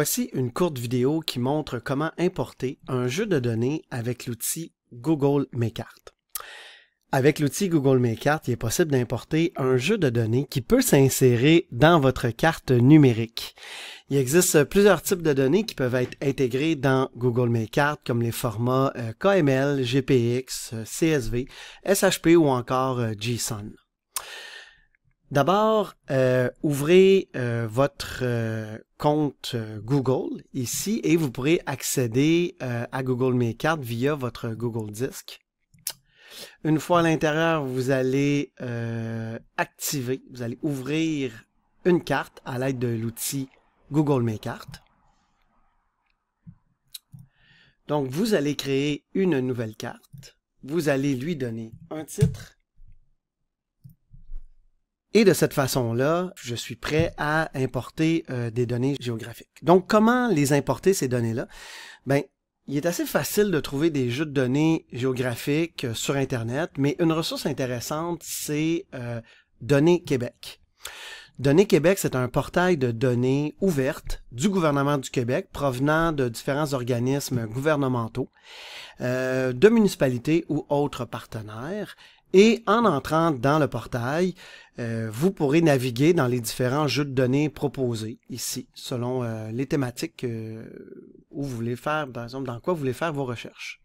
Voici une courte vidéo qui montre comment importer un jeu de données avec l'outil Google Mes Cartes. Avec l'outil Google Mes Cartes, il est possible d'importer un jeu de données qui peut s'insérer dans votre carte numérique. Il existe plusieurs types de données qui peuvent être intégrées dans Google Mes Cartes, comme les formats KML, GPX, CSV, SHP ou encore JSON. D'abord, ouvrez votre compte Google ici et vous pourrez accéder à Google Mes Cartes via votre Google Disc. Une fois à l'intérieur, vous allez activer, vous allez ouvrir une carte à l'aide de l'outil Google Mes Cartes. Donc, vous allez créer une nouvelle carte. Vous allez lui donner un titre. Et de cette façon-là, je suis prêt à importer des données géographiques. Donc, comment les importer, ces données-là? Bien, il est assez facile de trouver des jeux de données géographiques sur Internet, mais une ressource intéressante, c'est Données Québec. Données Québec, c'est un portail de données ouvertes du gouvernement du Québec provenant de différents organismes gouvernementaux, de municipalités ou autres partenaires. Et en entrant dans le portail, vous pourrez naviguer dans les différents jeux de données proposés ici, selon les thématiques où vous voulez faire, par exemple, dans quoi vous voulez faire vos recherches.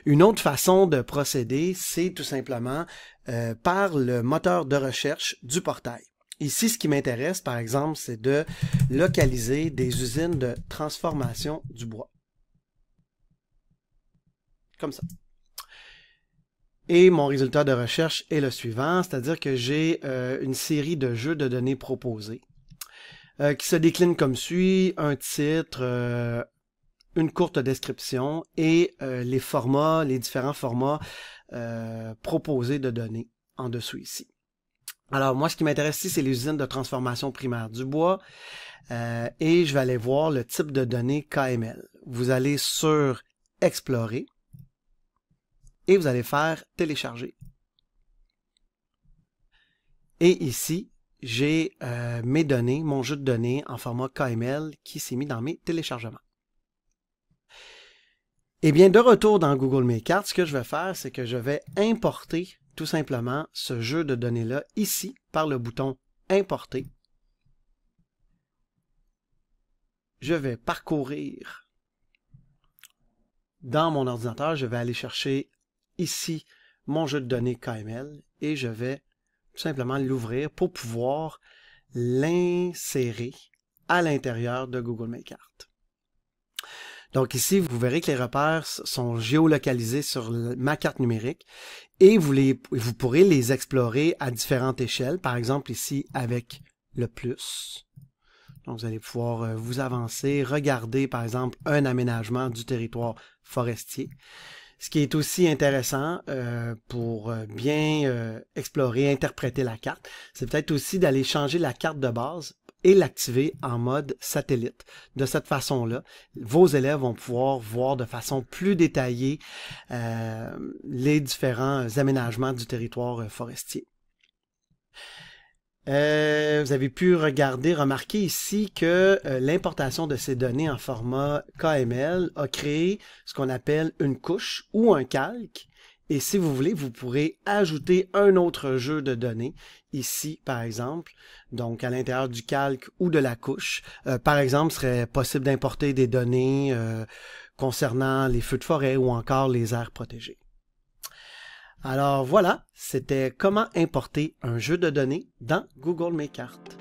Une autre façon de procéder, c'est tout simplement par le moteur de recherche du portail. Ici, ce qui m'intéresse, par exemple, c'est de localiser des usines de transformation du bois. Comme ça. Et mon résultat de recherche est le suivant, c'est-à-dire que j'ai une série de jeux de données proposés qui se déclinent comme suit, un titre, une courte description et les formats, les différents formats proposés de données en dessous ici. Alors moi, ce qui m'intéresse ici, c'est les usines de transformation primaire du bois et je vais aller voir le type de données KML. Vous allez sur Explorer. Et vous allez faire télécharger. Et ici, j'ai mes données, mon jeu de données en format KML qui s'est mis dans mes téléchargements. Et bien, de retour dans Google Mes Cartes, ce que je vais faire, c'est que je vais importer tout simplement ce jeu de données-là ici par le bouton Importer. Je vais parcourir dans mon ordinateur, je vais aller chercher ici mon jeu de données KML et je vais tout simplement l'ouvrir pour pouvoir l'insérer à l'intérieur de Google Mes Cartes. Donc ici, vous verrez que les repères sont géolocalisés sur ma carte numérique et vous pourrez les explorer à différentes échelles. Par exemple ici avec le plus. Donc vous allez pouvoir vous avancer, regarder par exemple un aménagement du territoire forestier. Ce qui est aussi intéressant pour bien explorer, interpréter la carte, c'est peut-être aussi d'aller changer la carte de base et l'activer en mode satellite. De cette façon-là, vos élèves vont pouvoir voir de façon plus détaillée les différents aménagements du territoire forestier. Vous avez pu remarquer ici que l'importation de ces données en format KML a créé ce qu'on appelle une couche ou un calque. Et si vous voulez, vous pourrez ajouter un autre jeu de données ici, par exemple. Donc, à l'intérieur du calque ou de la couche. Par exemple, il serait possible d'importer des données concernant les feux de forêt ou encore les aires protégées. Alors voilà, c'était comment importer un jeu de données dans Google Mes Cartes.